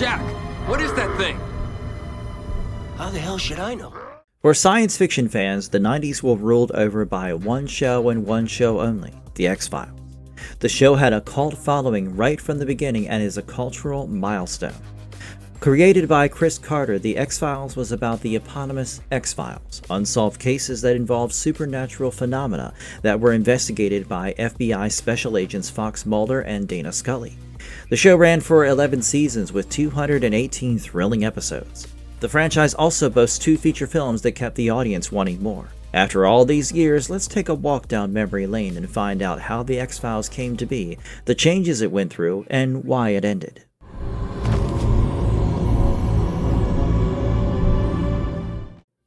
Jack, what is that thing? How the hell should I know? For science fiction fans, the 90s were ruled over by one show and one show only, The X-Files. The show had a cult following right from the beginning and is a cultural milestone. Created by Chris Carter, The X-Files was about the eponymous X-Files, unsolved cases that involved supernatural phenomena that were investigated by FBI Special Agents Fox Mulder and Dana Scully. The show ran for 11 seasons with 218 thrilling episodes. The franchise also boasts 2 feature films that kept the audience wanting more. After all these years, let's take a walk down memory lane and find out how The X-Files came to be, the changes it went through, and why it ended.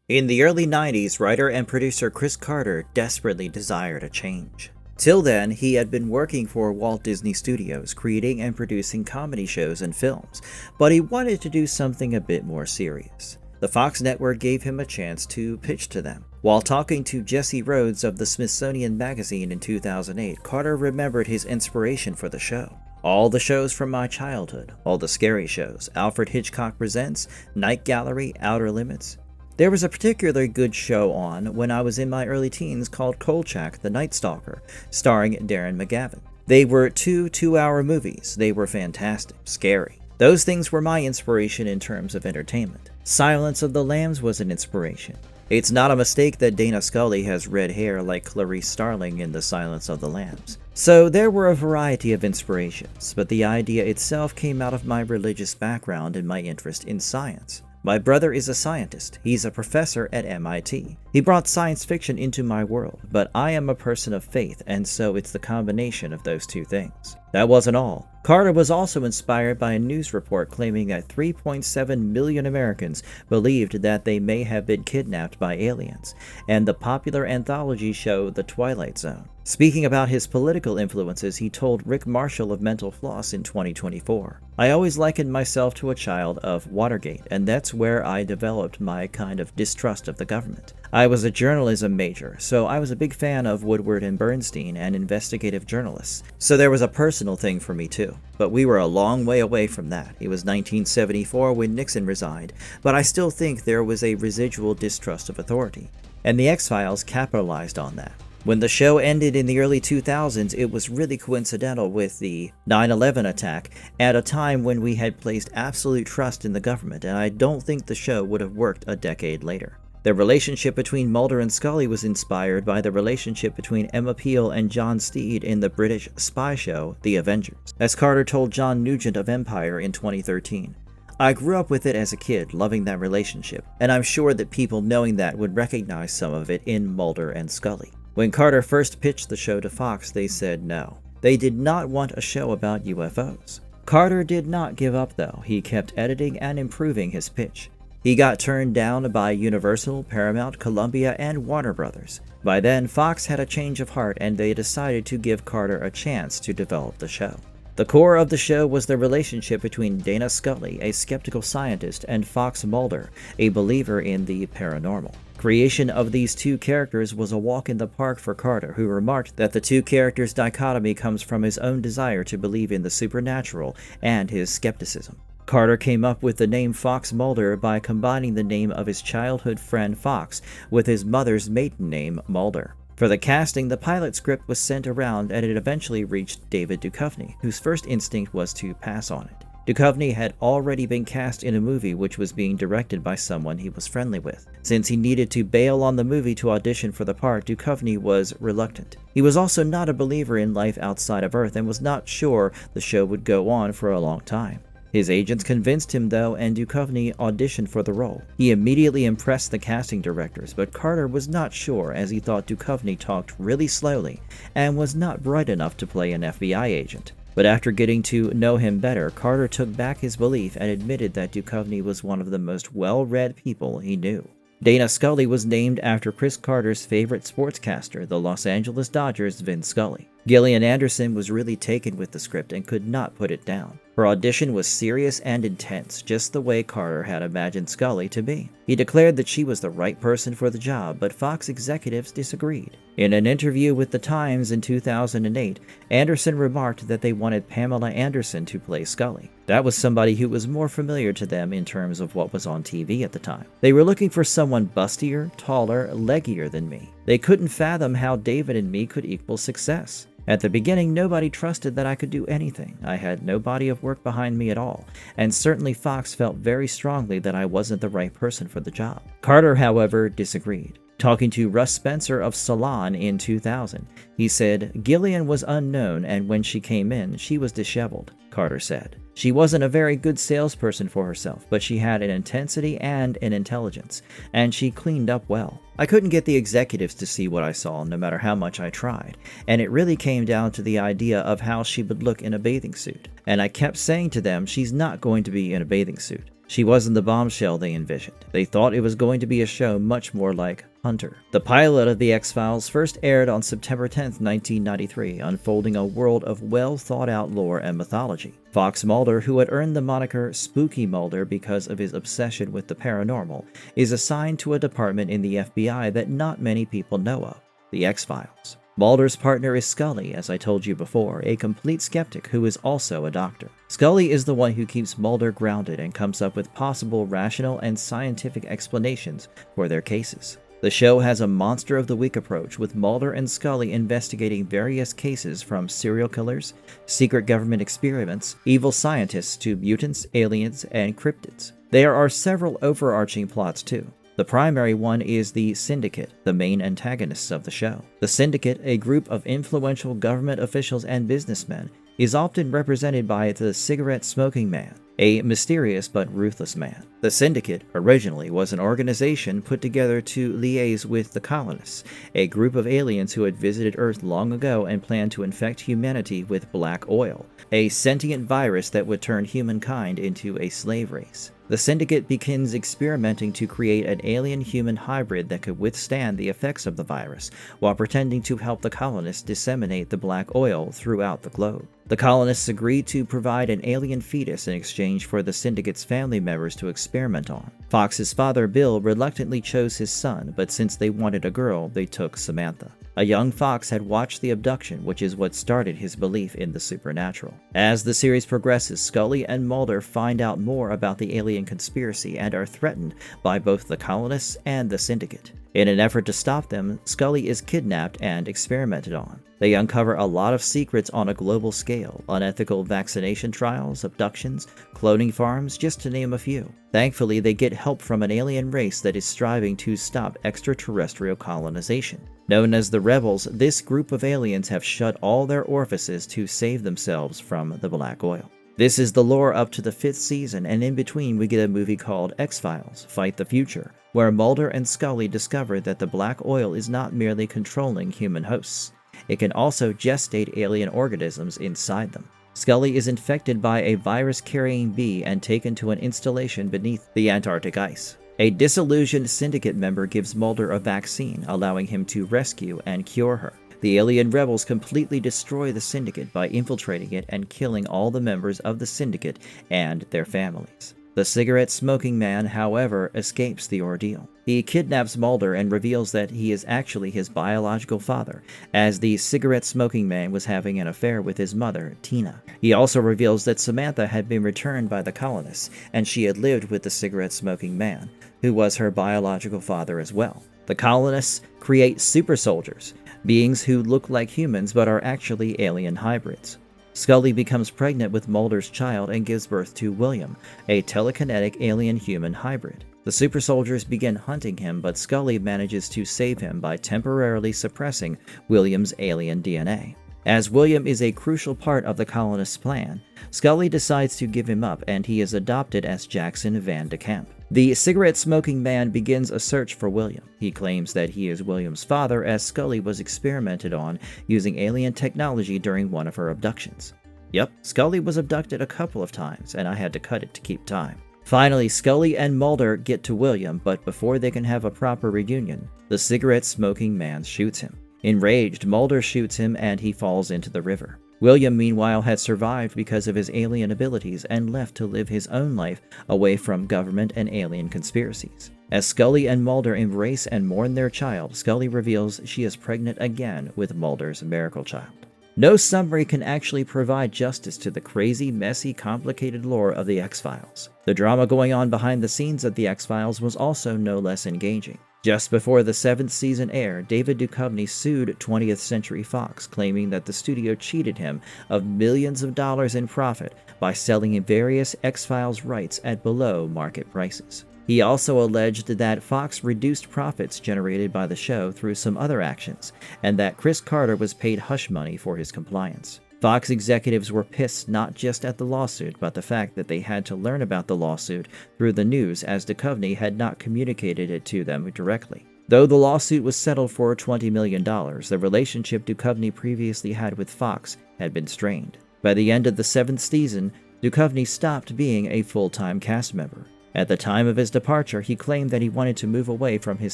In the early 90s, writer and producer Chris Carter desperately desired a change. Till then, he had been working for Walt Disney Studios, creating and producing comedy shows and films, but he wanted to do something a bit more serious. The Fox network gave him a chance to pitch to them. While talking to Jesse Rhodes of the Smithsonian Magazine in 2008, Carter remembered his inspiration for the show. All the shows from my childhood, all the scary shows, Alfred Hitchcock Presents, Night Gallery, Outer Limits. There was a particularly good show on when I was in my early teens called Kolchak the Night Stalker, starring Darren McGavin. They were 2 two-hour movies. They were fantastic, scary. Those things were my inspiration in terms of entertainment. Silence of the Lambs was an inspiration. It's not a mistake that Dana Scully has red hair like Clarice Starling in The Silence of the Lambs. So there were a variety of inspirations, but the idea itself came out of my religious background and my interest in science. My brother is a scientist. He's a professor at MIT. He brought science fiction into my world, but I am a person of faith, and so it's the combination of those 2 things. That wasn't all. Carter was also inspired by a news report claiming that 3.7 million Americans believed that they may have been kidnapped by aliens, and the popular anthology show The Twilight Zone. Speaking about his political influences, he told Rick Marshall of Mental Floss in 2024, "I always likened myself to a child of Watergate, and that's where I developed my kind of distrust of the government. I was a journalism major, so I was a big fan of Woodward and Bernstein and investigative journalists, so there was a personal thing for me too. But we were a long way away from that. It was 1974 when Nixon resigned, but I still think there was a residual distrust of authority." And The X-Files capitalized on that. When the show ended in the early 2000s, it was really coincidental with the 9/11 attack at a time when we had placed absolute trust in the government, and I don't think the show would have worked a decade later. The relationship between Mulder and Scully was inspired by the relationship between Emma Peel and John Steed in the British spy show The Avengers, as Carter told John Nugent of Empire in 2013. "I grew up with it as a kid, loving that relationship, and I'm sure that people knowing that would recognize some of it in Mulder and Scully." When Carter first pitched the show to Fox, they said no. They did not want a show about UFOs. Carter did not give up though. He kept editing and improving his pitch. He got turned down by Universal, Paramount, Columbia, and Warner Brothers. By then, Fox had a change of heart and they decided to give Carter a chance to develop the show. The core of the show was the relationship between Dana Scully, a skeptical scientist, and Fox Mulder, a believer in the paranormal. Creation of these 2 characters was a walk in the park for Carter, who remarked that the 2 characters' dichotomy comes from his own desire to believe in the supernatural and his skepticism. Carter came up with the name Fox Mulder by combining the name of his childhood friend Fox with his mother's maiden name Mulder. For the casting, the pilot script was sent around and it eventually reached David Duchovny, whose first instinct was to pass on it. Duchovny had already been cast in a movie which was being directed by someone he was friendly with. Since he needed to bail on the movie to audition for the part, Duchovny was reluctant. He was also not a believer in life outside of Earth and was not sure the show would go on for a long time. His agents convinced him though, and Duchovny auditioned for the role. He immediately impressed the casting directors, but Carter was not sure as he thought Duchovny talked really slowly and was not bright enough to play an FBI agent. But after getting to know him better, Carter took back his belief and admitted that Duchovny was one of the most well-read people he knew. Dana Scully was named after Chris Carter's favorite sportscaster, the Los Angeles Dodgers' Vin Scully. Gillian Anderson was really taken with the script and could not put it down. Her audition was serious and intense, just the way Carter had imagined Scully to be. He declared that she was the right person for the job, but Fox executives disagreed. In an interview with The Times in 2008, Anderson remarked that they wanted Pamela Anderson to play Scully. That was somebody who was more familiar to them in terms of what was on TV at the time. They were looking for someone bustier, taller, leggier than me. They couldn't fathom how David and me could equal success. At the beginning, nobody trusted that I could do anything. I had no body of work behind me at all, and certainly Fox felt very strongly that I wasn't the right person for the job. Carter, however, disagreed. Talking to Russ Spencer of Salon in 2000, he said, "Gillian was unknown, and when she came in, she was disheveled," Carter said. "She wasn't a very good salesperson for herself, but she had an intensity and an intelligence, and she cleaned up well. I couldn't get the executives to see what I saw, no matter how much I tried, and it really came down to the idea of how she would look in a bathing suit. And I kept saying to them, she's not going to be in a bathing suit. She wasn't the bombshell they envisioned. They thought it was going to be a show much more like Hunter." The pilot of The X-Files first aired on September 10, 1993, unfolding a world of well-thought-out lore and mythology. Fox Mulder, who had earned the moniker Spooky Mulder because of his obsession with the paranormal, is assigned to a department in the FBI that not many people know of, The X-Files. Mulder's partner is Scully, as I told you before, a complete skeptic who is also a doctor. Scully is the one who keeps Mulder grounded and comes up with possible rational and scientific explanations for their cases. The show has a Monster of the Week approach, with Mulder and Scully investigating various cases from serial killers, secret government experiments, evil scientists to mutants, aliens, and cryptids. There are several overarching plots too. The primary one is the Syndicate, the main antagonists of the show. The Syndicate, a group of influential government officials and businessmen, is often represented by the cigarette-smoking man, a mysterious but ruthless man. The Syndicate, originally, was an organization put together to liaise with the colonists, a group of aliens who had visited Earth long ago and planned to infect humanity with black oil, a sentient virus that would turn humankind into a slave race. The Syndicate begins experimenting to create an alien-human hybrid that could withstand the effects of the virus, while pretending to help the colonists disseminate the black oil throughout the globe. The colonists agree to provide an alien fetus in exchange for the Syndicate's family members to experiment on. Fox's father, Bill, reluctantly chose his son, but since they wanted a girl, they took Samantha. A young Fox had watched the abduction, which is what started his belief in the supernatural. As the series progresses, Scully and Mulder find out more about the alien conspiracy and are threatened by both the colonists and the Syndicate. In an effort to stop them, Scully is kidnapped and experimented on. They uncover a lot of secrets on a global scale: unethical vaccination trials, abductions, cloning farms, just to name a few. Thankfully, they get help from an alien race that is striving to stop extraterrestrial colonization. Known as the Rebels, this group of aliens have shut all their orifices to save themselves from the black oil. This is the lore up to the 5th season, and in between we get a movie called X-Files: Fight the Future, where Mulder and Scully discover that the black oil is not merely controlling human hosts. It can also gestate alien organisms inside them. Scully is infected by a virus-carrying bee and taken to an installation beneath the Antarctic ice. A disillusioned Syndicate member gives Mulder a vaccine, allowing him to rescue and cure her. The alien rebels completely destroy the Syndicate by infiltrating it and killing all the members of the Syndicate and their families. The cigarette-smoking man, however, escapes the ordeal. He kidnaps Mulder and reveals that he is actually his biological father, as the cigarette-smoking man was having an affair with his mother, Tina. He also reveals that Samantha had been returned by the colonists, and she had lived with the cigarette-smoking man, who was her biological father as well. The colonists create super soldiers, beings who look like humans but are actually alien hybrids. Scully becomes pregnant with Mulder's child and gives birth to William, a telekinetic alien-human hybrid. The super soldiers begin hunting him, but Scully manages to save him by temporarily suppressing William's alien DNA. As William is a crucial part of the colonists' plan, Scully decides to give him up, and he is adopted as Jackson Van de Kamp. The cigarette-smoking man begins a search for William. He claims that he is William's father, as Scully was experimented on using alien technology during one of her abductions. Yep, Scully was abducted a couple of times, and I had to cut it to keep time. Finally, Scully and Mulder get to William, but before they can have a proper reunion, the cigarette-smoking man shoots him. Enraged, Mulder shoots him and he falls into the river. William, meanwhile, had survived because of his alien abilities and left to live his own life away from government and alien conspiracies. As Scully and Mulder embrace and mourn their child, Scully reveals she is pregnant again with Mulder's miracle child. No summary can actually provide justice to the crazy, messy, complicated lore of the X-Files. The drama going on behind the scenes of the X-Files was also no less engaging. Just before the 7th season aired, David Duchovny sued 20th Century Fox, claiming that the studio cheated him of millions of dollars in profit by selling various X-Files rights at below market prices. He also alleged that Fox reduced profits generated by the show through some other actions, and that Chris Carter was paid hush money for his compliance. Fox executives were pissed not just at the lawsuit, but the fact that they had to learn about the lawsuit through the news, as Duchovny had not communicated it to them directly. Though the lawsuit was settled for $20 million, the relationship Duchovny previously had with Fox had been strained. By the end of the 7th season, Duchovny stopped being a full-time cast member. At the time of his departure, he claimed that he wanted to move away from his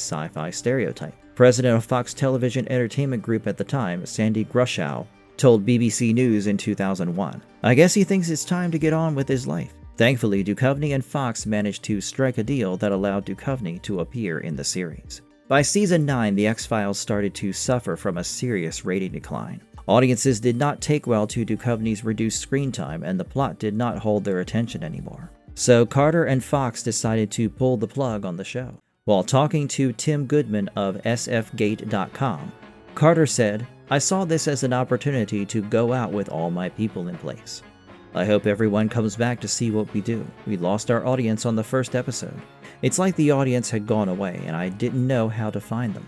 sci-fi stereotype. President of Fox Television Entertainment Group at the time, Sandy Grushow, told BBC News in 2001, "I guess he thinks it's time to get on with his life." Thankfully, Duchovny and Fox managed to strike a deal that allowed Duchovny to appear in the series. By season 9, the X-Files started to suffer from a serious rating decline. Audiences did not take well to Duchovny's reduced screen time, and the plot did not hold their attention anymore. So Carter and Fox decided to pull the plug on the show. While talking to Tim Goodman of sfgate.com, Carter said, "I saw this as an opportunity to go out with all my people in place. I hope everyone comes back to see what we do. We lost our audience on the first episode. It's like the audience had gone away and I didn't know how to find them.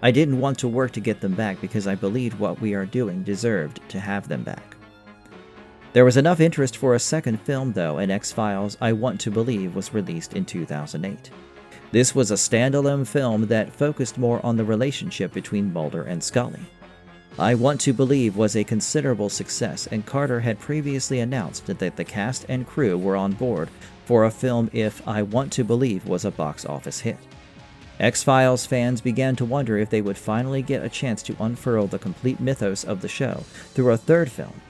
I didn't want to work to get them back because I believed what we are doing deserved to have them back." There was enough interest for a second film, though, and X-Files I Want to Believe was released in 2008. This was a standalone film that focused more on the relationship between Mulder and Scully. I Want to Believe was a considerable success, and Carter had previously announced that the cast and crew were on board for a film if I Want to Believe was a box office hit. X-Files fans began to wonder if they would finally get a chance to unfurl the complete mythos of the show through a third film.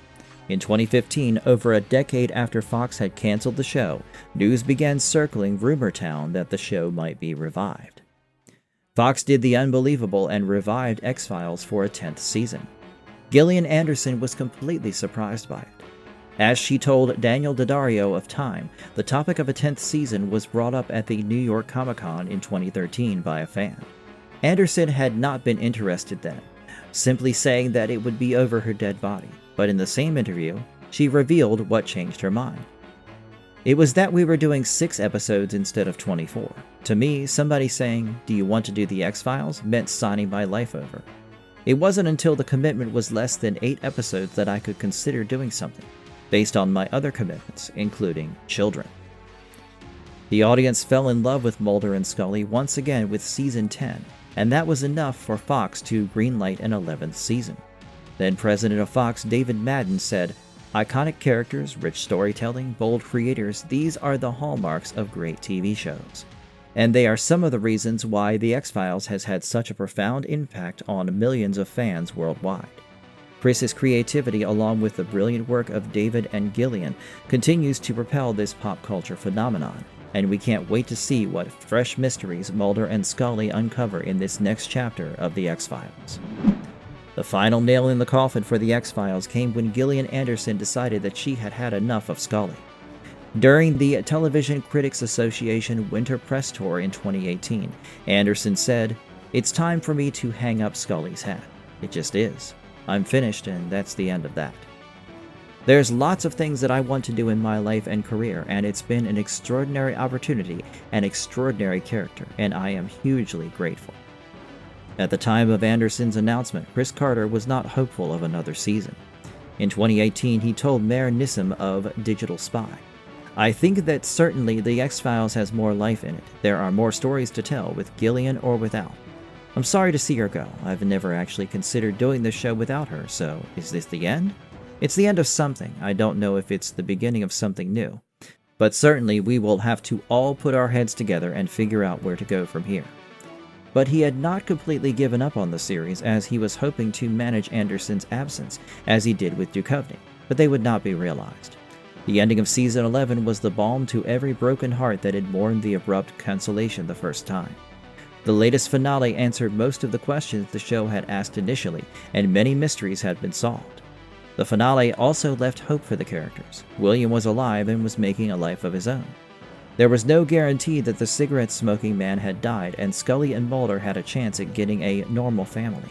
In 2015, over a decade after Fox had canceled the show, news began circling Rumor Town that the show might be revived. Fox did the unbelievable and revived X-Files for a 10th season. Gillian Anderson was completely surprised by it. As she told Daniel Daddario of Time, the topic of a 10th season was brought up at the New York Comic-Con in 2013 by a fan. Anderson had not been interested then, simply saying that it would be over her dead body. But in the same interview, she revealed what changed her mind. It was that we were doing 6 episodes instead of 24. To me, somebody saying, "Do you want to do the X-Files?" meant signing my life over. It wasn't until the commitment was less than 8 episodes that I could consider doing something, based on my other commitments, including children. The audience fell in love with Mulder and Scully once again with season 10, and that was enough for Fox to greenlight an 11th season. Then president of Fox, David Madden, said, "Iconic characters, rich storytelling, bold creators, these are the hallmarks of great TV shows. And they are some of the reasons why The X-Files has had such a profound impact on millions of fans worldwide. Chris's creativity, along with the brilliant work of David and Gillian, continues to propel this pop culture phenomenon, and we can't wait to see what fresh mysteries Mulder and Scully uncover in this next chapter of The X-Files." The final nail in the coffin for The X-Files came when Gillian Anderson decided that she had had enough of Scully. During the Television Critics Association Winter Press Tour in 2018, Anderson said, "It's time for me to hang up Scully's hat. It just is. I'm finished, and that's the end of that. There's lots of things that I want to do in my life and career, and it's been an extraordinary opportunity and extraordinary character, and I am hugely grateful." At the time of Anderson's announcement, Chris Carter was not hopeful of another season. In 2018, he told Mayor Nissim of Digital Spy, "I think that certainly The X-Files has more life in it. There are more stories to tell, with Gillian or without. I'm sorry to see her go. I've never actually considered doing this show without her, so is this the end? It's the end of something. I don't know if it's the beginning of something new. But certainly we will have to all put our heads together and figure out where to go from here. but he had not completely given up on the series as he was hoping to manage Anderson's absence as he did with Duchovny, but they would not be realized. The ending of Season 11 was the balm to every broken heart that had mourned the abrupt cancellation the first time. The latest finale answered most of the questions the show had asked initially, and many mysteries had been solved. The finale also left hope for the characters. William was alive and was making a life of his own. There was no guarantee that the cigarette-smoking man had died, and Scully and Mulder had a chance at getting a normal family.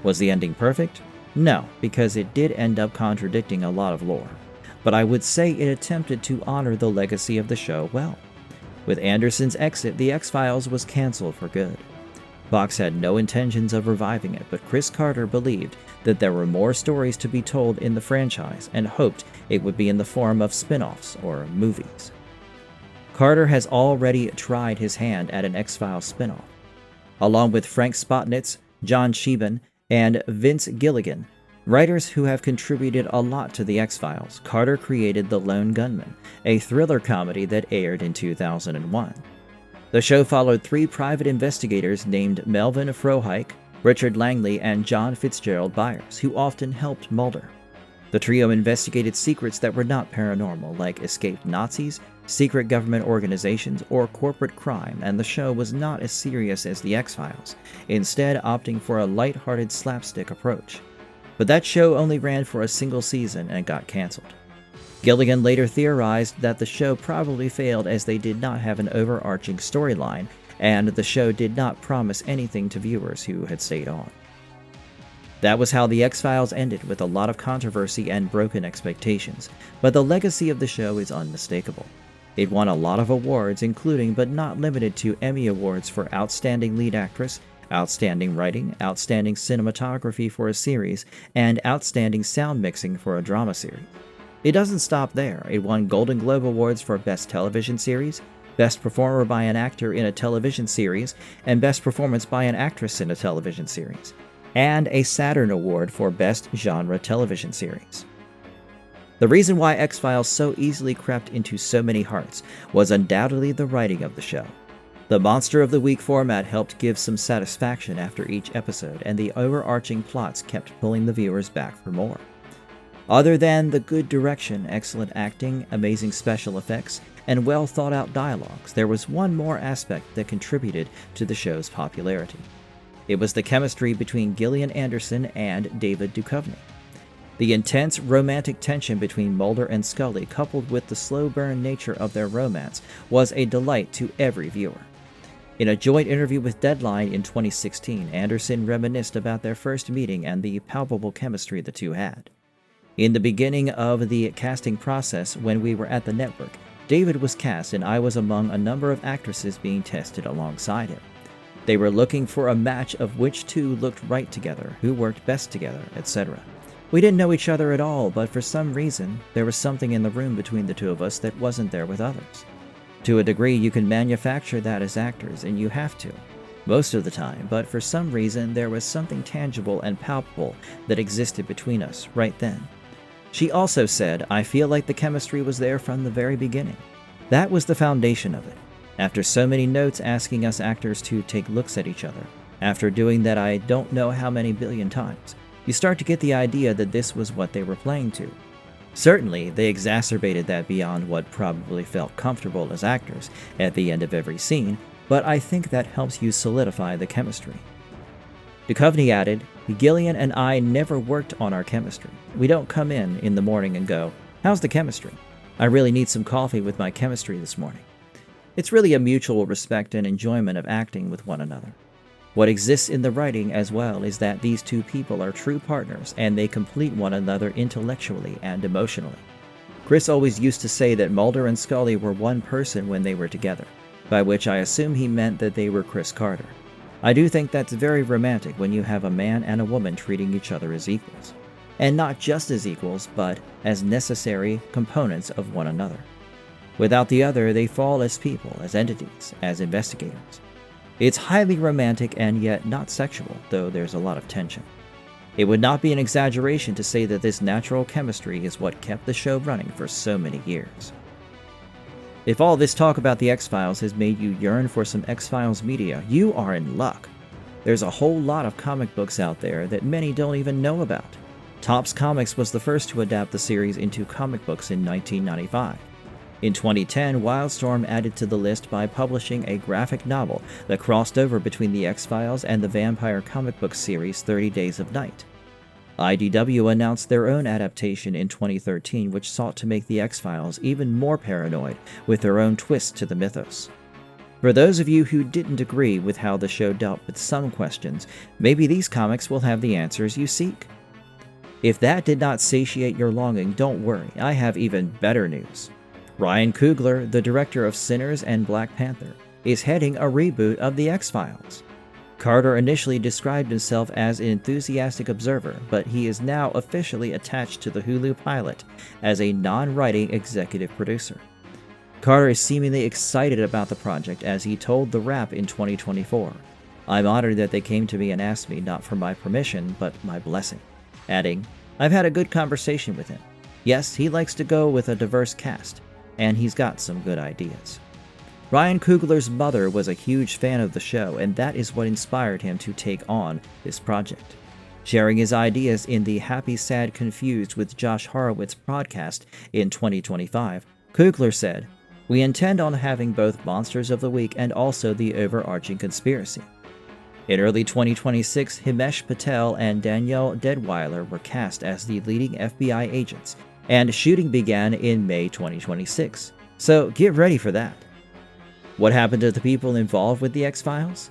Was the ending perfect? No, because it did end up contradicting a lot of lore. But I would say it attempted to honor the legacy of the show well. With Anderson's exit, The X-Files was canceled for good. Fox had no intentions of reviving it, but Chris Carter believed that there were more stories to be told in the franchise and hoped it would be in the form of spin-offs or movies. Carter has already tried his hand at an X-Files spin-off. Along with Frank Spotnitz, John Sheehan, and Vince Gilligan, writers who have contributed a lot to The X-Files, Carter created The Lone Gunman, a thriller comedy that aired in 2001. The show followed three private investigators named Melvin Frohike, Richard Langley, and John Fitzgerald Byers, who often helped Mulder. The trio investigated secrets that were not paranormal, like escaped Nazis, secret government organizations, or corporate crime, and the show was not as serious as The X-Files, instead opting for a light-hearted slapstick approach. But that show only ran for a single season and got canceled. Gilligan later theorized that the show probably failed as they did not have an overarching storyline, and the show did not promise anything to viewers who had stayed on. That was how The X-Files ended, with a lot of controversy and broken expectations, but the legacy of the show is unmistakable. It won a lot of awards, including but not limited to Emmy Awards for Outstanding Lead Actress, Outstanding Writing, Outstanding Cinematography for a Series, and Outstanding Sound Mixing for a Drama Series. It doesn't stop there. It won Golden Globe Awards for Best Television Series, Best Performer by an Actor in a Television Series, and Best Performance by an Actress in a Television Series, and a Saturn Award for Best Genre Television Series. The reason why X-Files so easily crept into so many hearts was undoubtedly the writing of the show. The Monster of the Week format helped give some satisfaction after each episode, and the overarching plots kept pulling the viewers back for more. Other than the good direction, excellent acting, amazing special effects, and well-thought-out dialogues, there was one more aspect that contributed to the show's popularity. It was the chemistry between Gillian Anderson and David Duchovny. The intense romantic tension between Mulder and Scully, coupled with the slow-burn nature of their romance, was a delight to every viewer. In a joint interview with Deadline in 2016, Anderson reminisced about their first meeting and the palpable chemistry the two had. In the beginning of the casting process, when we were at the network, David was cast and I was among a number of actresses being tested alongside him. They were looking for a match of which two looked right together, who worked best together, etc. We didn't know each other at all, but for some reason, there was something in the room between the two of us that wasn't there with others. To a degree, you can manufacture that as actors, and you have to, most of the time, but for some reason, there was something tangible and palpable that existed between us right then. She also said, "I feel like the chemistry was there from the very beginning." That was the foundation of it. After so many notes asking us actors to take looks at each other, after doing that I don't know how many billion times, you start to get the idea that this was what they were playing to. Certainly, they exacerbated that beyond what probably felt comfortable as actors at the end of every scene, but I think that helps you solidify the chemistry. Duchovny added, "Gillian and I never worked on our chemistry. We don't come in the morning and go, 'How's the chemistry? I really need some coffee with my chemistry this morning.' It's really a mutual respect and enjoyment of acting with one another. What exists in the writing as well is that these two people are true partners and they complete one another intellectually and emotionally. Chris always used to say that Mulder and Scully were one person when they were together, by which I assume he meant that they were Chris Carter. I do think that's very romantic when you have a man and a woman treating each other as equals. And not just as equals, but as necessary components of one another. Without the other, they fall as people, as entities, as investigators. It's highly romantic and yet not sexual, though there's a lot of tension. It would not be an exaggeration to say that this natural chemistry is what kept the show running for so many years." If all this talk about the X-Files has made you yearn for some X-Files media, you are in luck. There's a whole lot of comic books out there that many don't even know about. Topps Comics was the first to adapt the series into comic books in 1995. In 2010, Wildstorm added to the list by publishing a graphic novel that crossed over between the X-Files and the vampire comic book series 30 Days of Night. IDW announced their own adaptation in 2013, which sought to make the X-Files even more paranoid with their own twist to the mythos. For those of you who didn't agree with how the show dealt with some questions, maybe these comics will have the answers you seek. If that did not satiate your longing, don't worry, I have even better news. Ryan Coogler, the director of Sinners and Black Panther, is heading a reboot of The X-Files. Carter initially described himself as an enthusiastic observer, but he is now officially attached to the Hulu pilot as a non-writing executive producer. Carter is seemingly excited about the project as he told The Wrap in 2024, "I'm honored that they came to me and asked me not for my permission, but my blessing," adding, "I've had a good conversation with him. Yes, he likes to go with a diverse cast, and he's got some good ideas." Ryan Coogler's mother was a huge fan of the show, and that is what inspired him to take on this project. Sharing his ideas in the Happy Sad Confused with Josh Horowitz podcast in 2025, Coogler said, "We intend on having both Monsters of the Week and also the overarching conspiracy." In early 2026, Himesh Patel and Danielle Deadwyler were cast as the leading FBI agents, and shooting began in May 2026. So get ready for that. What happened to the people involved with the X-Files?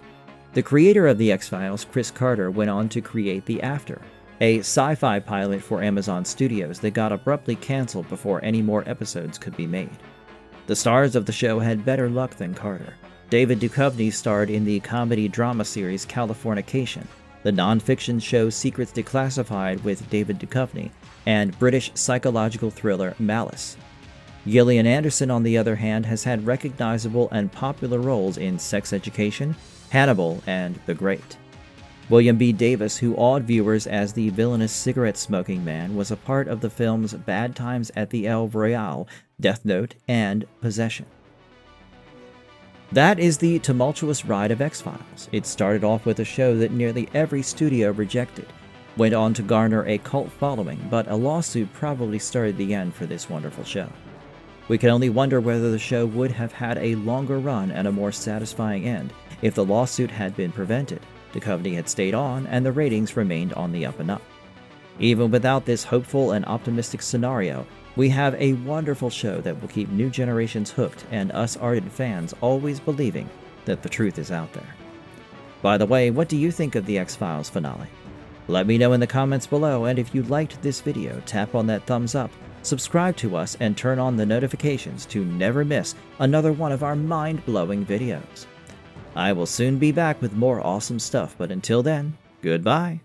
The creator of the X-Files, Chris Carter, went on to create The After, a sci-fi pilot for Amazon Studios that got abruptly canceled before any more episodes could be made. The stars of the show had better luck than Carter. David Duchovny starred in the comedy-drama series Californication, the non-fiction show Secrets Declassified with David Duchovny, and British psychological thriller Malice. Gillian Anderson, on the other hand, has had recognizable and popular roles in Sex Education, Hannibal, and The Great. William B. Davis, who awed viewers as the villainous cigarette-smoking man, was a part of the films Bad Times at the El Royale, Death Note, and Possession. That is the tumultuous ride of X-Files. It started off with a show that nearly every studio rejected, went on to garner a cult following, but a lawsuit probably started the end for this wonderful show. We can only wonder whether the show would have had a longer run and a more satisfying end if the lawsuit had been prevented, Duchovny had stayed on, and the ratings remained on the up and up. Even without this hopeful and optimistic scenario, we have a wonderful show that will keep new generations hooked and us ardent fans always believing that the truth is out there. By the way, what do you think of the X-Files finale? Let me know in the comments below, and if you liked this video, tap on that thumbs up, subscribe to us, and turn on the notifications to never miss another one of our mind-blowing videos. I will soon be back with more awesome stuff, but until then, goodbye.